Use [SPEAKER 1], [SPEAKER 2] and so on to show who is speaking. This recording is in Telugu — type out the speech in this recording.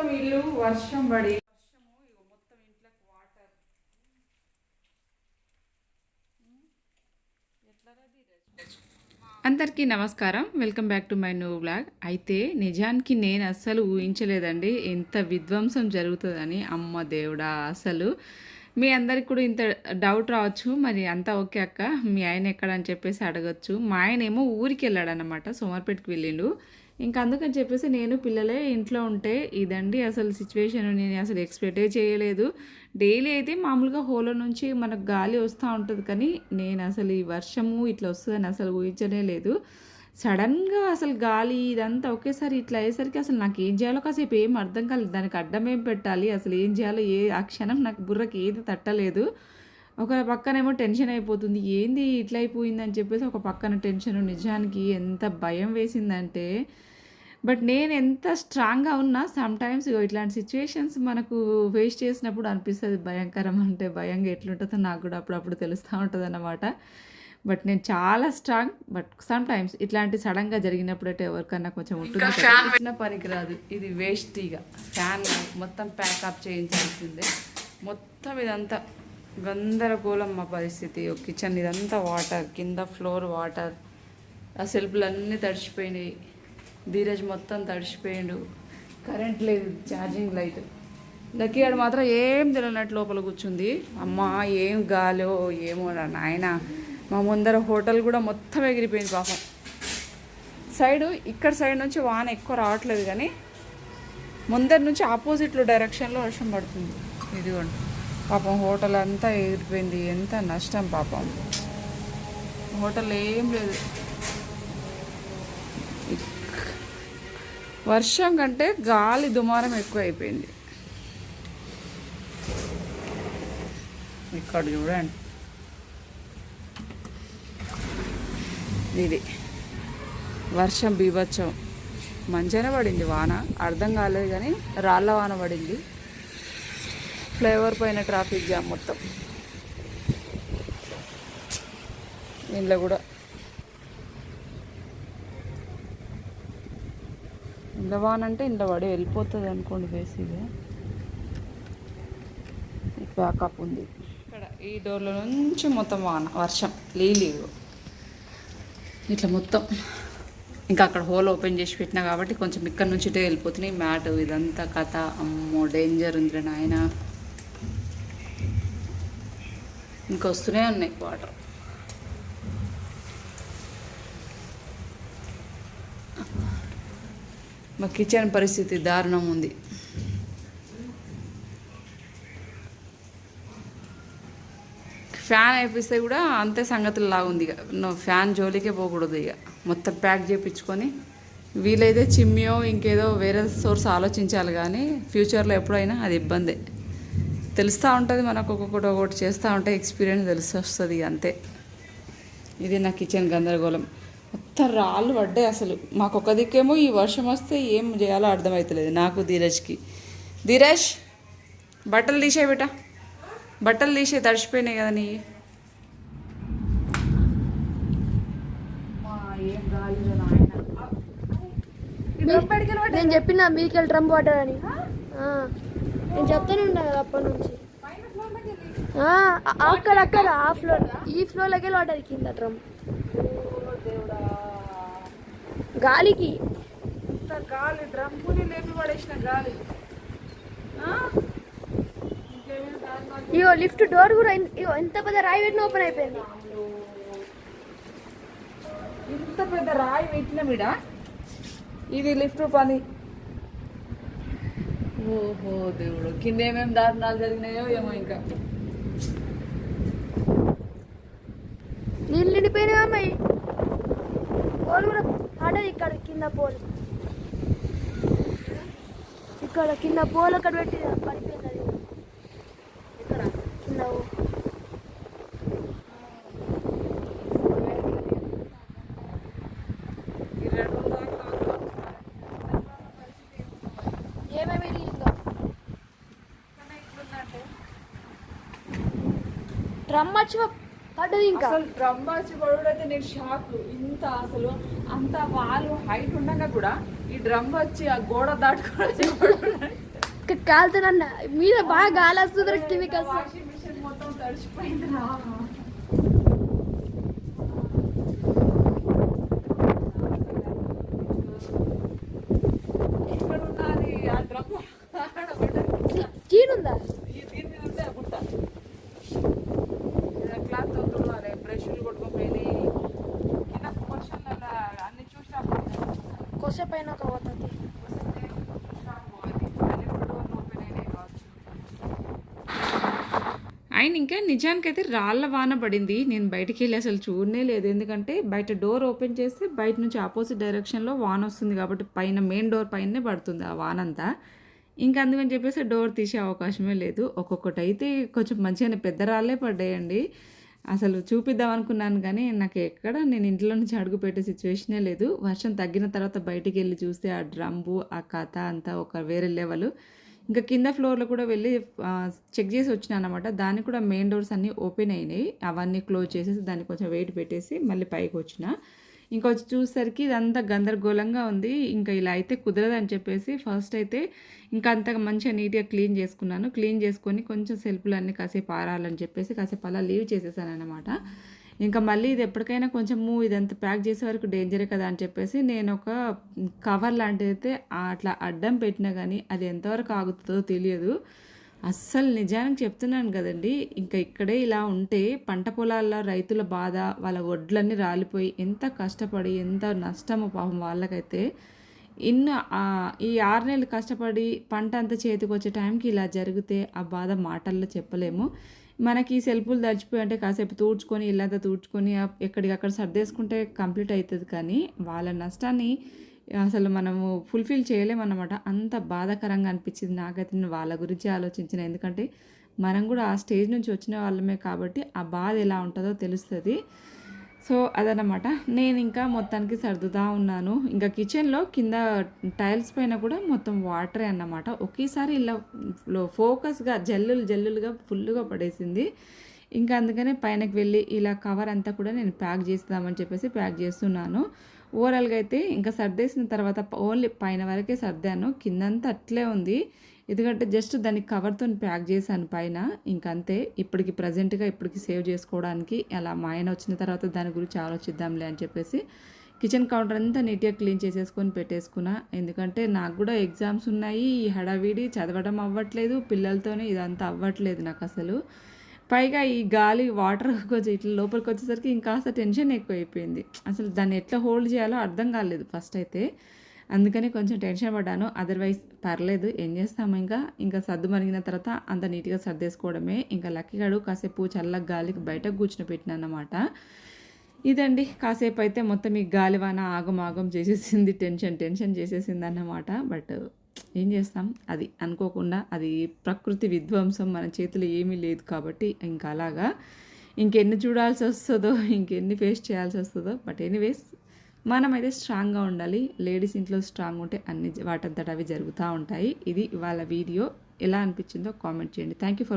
[SPEAKER 1] మొత్తం ఇల్లు వర్షం పడి మొత్తం ఇంట్లోకి వాటర్. అందరికీ నమస్కారం, welcome back to my new vlog. అయితే నిజానికి నేను అస్సలు ఊహించలేదండి ఎంత విధ్వంసం జరుగుతుందని. అమ్మ దేవుడా, అసలు మీ అందరికి కూడా ఇంత డౌట్ రావచ్చు, మరి అంతా ఓకే అక్క మీ ఆయన ఎక్కడ అని చెప్పేసి అడగచ్చు. మా ఆయన ఏమో ఊరికి వెళ్ళాడనమాట, సోమర్పేటకి వెళ్ళిండు. ఇంకా అందుకని చెప్పేసి నేను పిల్లలే ఇంట్లో ఉంటే ఇదండి అసలు సిచ్యువేషన్. నేను అసలు ఎక్స్పెక్టే చేయలేదు. డైలీ అయితే మామూలుగా హోలో నుంచి మనకు గాలి వస్తూ ఉంటుంది, కానీ నేను అసలు ఈ వర్షము ఇట్లా వస్తుందని అసలు ఊహించనే లేదు. సడన్గా అసలు గాలి ఇదంతా ఒకేసారి ఇట్లా అయ్యేసరికి అసలు నాకు ఏం చేయాలో కాసేపు ఏం అర్థం కాలేదు. దానికి అడ్డం ఏం పెట్టాలి, అసలు ఏం చేయాలో ఆ క్షణం నాకు బుర్రకి ఏది తట్టలేదు. ఒక పక్కనేమో టెన్షన్ అయిపోతుంది, ఏంది ఇట్లా అయిపోయిందని చెప్పేసి ఒక పక్కన టెన్షన్. నిజానికి ఎంత భయం వేసిందంటే, బట్ నేను ఎంత స్ట్రాంగ్గా ఉన్నా సమ్టైమ్స్ ఇట్లాంటి సిచ్యువేషన్స్ మనకు ఫేస్ చేసినప్పుడు అనిపిస్తుంది భయంకరం అంటే భయంగా ఎట్లుంటుందో నాకు కూడా అప్పుడప్పుడు తెలుస్తూ ఉంటుంది అన్నమాట. బట్ నేను చాలా స్ట్రాంగ్. బట్ సమ్టైమ్స్ ఇట్లాంటి సడన్గా జరిగినప్పుడు అయితే ఎవరికన్నా కొంచెం ఉంటుంది. ఫ్యాన్ పెట్టిన పనికి రాదు, ఇది వేస్ట్. ఇక ఫ్యాన్ మొత్తం ప్యాకప్ చేయించాల్సిందే. మొత్తం ఇదంతా గందరగోళం మా పరిస్థితి. కిచెన్ ఇదంతా వాటర్, కింద ఫ్లోర్ వాటర్, ఆ సెల్ఫ్లు అన్నీ తడిచిపోయినాయి. ధీరజ్ మొత్తం తడిచిపోయిండు. కరెంట్ లేదు, ఛార్జింగ్ లైట్. లక్కీగాడు మాత్రం ఏం తెలియనట్టు లోపల కూర్చుంది. అమ్మ ఏం గాలో ఏమో నాయన. మా ముందర హోటల్ కూడా మొత్తం ఎగిరిపోయింది పాపం. ఇక్కడ సైడ్ నుంచి వాన ఎక్కువ రావట్లేదు, కానీ ముందర నుంచి ఆపోజిట్లో డైరెక్షన్లో వర్షం పడుతుంది. ఇదిగోండి పాపం హోటల్ అంతా ఎగిరిపోయింది. ఎంత నష్టం పాపం. హోటల్ ఏం లేదు. వర్షం కంటే గాలి దుమారం ఎక్కువ అయిపోయింది. ఇక్కడ చూడండి, ఇది వర్షం బీభత్సం. మంచిగానే పడింది వాన, అర్థం కాలేదు కానీ రాళ్ళ వాన పడింది. ఫ్లైఓవర్ పైన ట్రాఫిక్ జామ్ మొత్తం. ఇంట్లో కూడా ఇంట్లో వాన అంటే ఇంట్లో పడి వెళ్ళిపోతుంది అనుకోండి. బేసిక్గా బ్యాకప్ ఉంది ఇక్కడ. ఈ డోర్లో నుంచి మొత్తం వర్షం లీలీవు ఇట్లా మొత్తం. ఇంకా అక్కడ హోల్ ఓపెన్ చేసి పెట్టినా కాబట్టి కొంచెం ఇక్కడ నుంచి ఇటే వెళ్ళిపోతున్నాయి. మ్యాట్ ఇదంతా కథ. అమ్మో డేంజర్ ఉంది నాయన. ఇంకా వస్తూనే ఉన్నాయి వాటర్. మా కిచెన్ పరిస్థితి దారుణం ఉంది. ఫ్యాన్ వేపిస్తే కూడా అంతే సంగతుల్లాగా ఉంది. ఇక ఫ్యాన్ జోలికే పోకూడదు. ఇక మొత్తం ప్యాక్ చేయించుకొని వీలైతే చిమ్మియో ఇంకేదో వేరే సోర్స్ ఆలోచించాలి, కానీ ఫ్యూచర్లో ఎప్పుడైనా అది ఇబ్బందే. తెలుస్తూ ఉంటుంది మనకు. ఒకటి చేస్తూ ఉంటే ఎక్స్పీరియన్స్ తెలిసి వస్తుంది అంతే. ఇది నా కిచెన్ గందరగోళం. మొత్తం రాళ్ళు పడ్డాయి అసలు. మాకు ఒక దిక్కేమో ఈ వర్షం వస్తే ఏం చేయాలో అర్థమవుతలేదు నాకు, ధీరజ్కి. ధీరజ్ బట్టలు తీసే బిట, బట్టలు తీసే, తడిచిపోయినాయి కదా నీ. ఏం గాలి
[SPEAKER 2] నేను చెప్పిన మీకెళ్ళి డ్రమ్ వాటర్ అని. నేను చెప్తానే ఉన్నా కదా అప్పటి నుంచి. అక్కడ ఆ ఫ్లోర్, ఈ ఫ్లోర్లోకి వెళ్ళి వాటర్ కింద డ్రమ్. గాలికి
[SPEAKER 1] గాలి డ్రమ్ముని లేపి పడేసిన గాలి.
[SPEAKER 2] ఇగో లిఫ్ట్ డోర్ కూడా ఎంత పెద్ద రాయి పెట్టిన ఓపెన్ అయిపోయింది.
[SPEAKER 1] ఇంత పెద్ద రాయి పెట్టిన మీద ఇది లిఫ్ట్ పని. ఓహో దేవుడు, కింద ఏమేమి దారుణాలు జరిగినాయో ఏమో. ఇంకా
[SPEAKER 2] నీళ్ళు నిండిపోయినాయి అమ్మాయి. పోల్ కూడా పడదు. ఇక్కడ కింద పోల్, ఇక్కడ కింద పోల్ అక్కడ పెట్టి పడిపోయింది. అది ఇక్కడ కింద ఏమేమి డ్రమ్ వచ్చి పడ్డది. ఇంకా
[SPEAKER 1] అసలు డ్రమ్ వచ్చి పడుడైతే నేను షాక్. ఇంత అసలు అంత వాళ్ళు హైట్ ఉండగా కూడా ఈ డ్రమ్ వచ్చి ఆ గోడ దాటుకొని
[SPEAKER 2] కాలుతున్న మీద బాగా గాలి వస్తుంది కిందకి వస్తుంది.
[SPEAKER 1] వాషింగ్ మిషన్ మొత్తం తడిచిపోయింది రా. ఇక్కడ ఉన్నది ఆ డ్రమ్
[SPEAKER 2] చీనుందా?
[SPEAKER 1] దీని మీద ఉంటే గుట్ట క్లాత్ తోడుకోవాలి, బ్రష్లు కొట్టుకోపోయి కింద వర్షంలో అన్ని చూసినప్పుడు
[SPEAKER 2] కొసేపైన ఒక పోతుంది.
[SPEAKER 1] ఆయన ఇంకా నిజానికైతే రాళ్ళ వాన పడింది. నేను బయటికి వెళ్ళి అసలు చూడనే లేదు, ఎందుకంటే బయట డోర్ ఓపెన్ చేస్తే బయట నుంచి ఆపోజిట్ డైరెక్షన్లో వాన వస్తుంది కాబట్టి పైన మెయిన్ డోర్ పైనే పడుతుంది ఆ వాన అంతా. ఇంకా అందుకని చెప్పేసి డోర్ తీసే అవకాశమే లేదు. ఒక్కొక్కటి అయితే కొంచెం మంచిగానే పెద్ద రాళ్ళే పడ్డాయండి. అసలు చూపిద్దాం అనుకున్నాను కానీ నాకు ఎక్కడ నేను ఇంట్లో నుంచి అడుగు పెట్టే సిచ్యువేషనే లేదు. వర్షం తగ్గిన తర్వాత బయటికి వెళ్ళి చూస్తే ఆ డ్రమ్ము ఆ కథ అంతా ఒక వేరే లెవెల్. ఇంకా కింద ఫ్లోర్లో కూడా వెళ్ళి చెక్ చేసి వచ్చినా అనమాట. దానికి కూడా మెయిన్ డోర్స్ అన్నీ ఓపెన్ అయినాయి, అవన్నీ క్లోజ్ చేసేసి దాన్ని కొంచెం వెయిట్ పెట్టేసి మళ్ళీ పైకి వచ్చిన. ఇంకా వచ్చి చూసేసరికి ఇదంతా గందరగోళంగా ఉంది. ఇంకా ఇలా అయితే కుదరదని చెప్పేసి ఫస్ట్ అయితే ఇంకా అంతగా మంచిగా నీట్గా క్లీన్ చేసుకున్నాను. క్లీన్ చేసుకొని కొంచెం సెల్ఫ్లు అన్నీ కాసేపు ఆరాలని చెప్పేసి కాసేపు అలా లీవ్ చేసేసాను అనమాట. ఇంకా మళ్ళీ ఇది ఎప్పటికైనా కొంచెము ఇదంతా ప్యాక్ చేసే వరకు డేంజరే కదా అని చెప్పేసి నేను ఒక కవర్ లాంటిది అయితే అట్లా అడ్డం పెట్టినా కానీ అది ఎంతవరకు ఆగుతుందో తెలియదు. అస్సలు నిజానికి చెప్తున్నాను కదండి, ఇంకా ఇక్కడే ఇలా ఉంటే పంట పొలాల్లో రైతుల బాధ, వాళ్ళ వడ్లన్నీ రాలిపోయి ఎంత కష్టపడి ఎంత నష్టమో పాపం వాళ్ళకైతే. ఈ 6 నెలలు కష్టపడి పంట అంతా చేతికి వచ్చే టైంకి ఇలా జరిగితే ఆ బాధ మాటల్లో చెప్పలేము. మనకి సెల్ఫులు తడిచిపోయి అంటే కాసేపు తూడ్చుకొని ఇల్లంతా తూడ్చుకొని ఎక్కడికక్కడ సర్దేసుకుంటే కంప్లీట్ అవుతుంది, కానీ వాళ్ళ నష్టాన్ని అసలు మనము ఫుల్ఫిల్ చేయలేమన్నమాట. అంత బాధాకరంగా అనిపించింది నాకైతే. నేను వాళ్ళ గురించి ఆలోచించిన, ఎందుకంటే మనం కూడా ఆ స్టేజ్ నుంచి వచ్చిన వాళ్ళమే కాబట్టి ఆ బాధ ఎలా ఉంటుందో తెలుస్తుంది. సో అదనమాట. నేను ఇంకా మొత్తానికి సర్దుతా ఉన్నాను. ఇంకా కిచెన్లో కింద టైల్స్ పైన కూడా మొత్తం వాటరే అన్నమాట. ఒకేసారి ఇలా ఫోకస్గా జల్లులుగా ఫుల్గా పడేసింది. ఇంకా అందుకనే పైనకి వెళ్ళి ఇలా కవర్ అంతా కూడా నేను ప్యాక్ చేద్దామని చెప్పేసి ప్యాక్ చేస్తున్నాను. ఓవరాల్గా అయితే ఇంకా సర్దేసిన తర్వాత ఓన్లీ పైన వరకే సర్దాను, కిందంతా అట్లే ఉంది. ఎందుకంటే జస్ట్ దాన్ని కవర్తో ప్యాక్ చేశాను పైన, ఇంకంతే. ఇప్పటికి ప్రజెంట్గా ఇప్పటికి సేవ్ చేసుకోవడానికి అలా మా ఆయన వచ్చిన తర్వాత దాని గురించి ఆలోచిద్దాంలే అని చెప్పేసి కిచెన్ కౌంటర్ అంతా నీట్గా క్లీన్ చేసేసుకొని పెట్టేసుకున్నా. ఎందుకంటే నాకు కూడా ఎగ్జామ్స్ ఉన్నాయి, ఈ హడావిడి చదవడం అవ్వట్లేదు, పిల్లలతోనే ఇదంతా అవ్వట్లేదు నాకు అసలు. పైగా ఈ గాలి వాటర్ కొంచెం ఇట్లా లోపలికి వచ్చేసరికి ఇంకాస్త టెన్షన్ ఎక్కువైపోయింది. అసలు దాన్ని ఎట్లా హోల్డ్ చేయాలో అర్థం కాలేదు ఫస్ట్ అయితే, అందుకని కొంచెం టెన్షన్ పడ్డాను. అదర్వైజ్ పర్లేదు, ఏం చేస్తాము. ఇంకా సర్దు మరిగిన తర్వాత అంత నీట్గా సర్దేసుకోవడమే. ఇంకా లక్కీగాడు కాసేపు చల్ల గాలికి బయట కూర్చుని పెట్టినా అన్నమాట. ఇదండి, కాసేపు అయితే మొత్తం ఈ గాలివాన ఆగం చేసేసింది, టెన్షన్ చేసేసింది అన్నమాట. బట్ ఏం చేస్తాం, అది అనుకోకుండా, అది ప్రకృతి విధ్వంసం, మన చేతిలో ఏమీ లేదు కాబట్టి ఇంకా అలాగా ఇంకెన్ని చూడాల్సి వస్తుందో, ఇంకెన్ని ఫేస్ చేయాల్సి వస్తుందో. బట్ ఎనీవేస్ మనమైతే స్ట్రాంగ్గా ఉండాలి. లేడీస్ ఇంట్లో స్ట్రాంగ్ ఉంటే అన్ని వాటంతట అవి జరుగుతూ ఉంటాయి. ఇది ఇవాళ వీడియో. ఎలా అనిపించిందో కామెంట్ చేయండి. Thank you for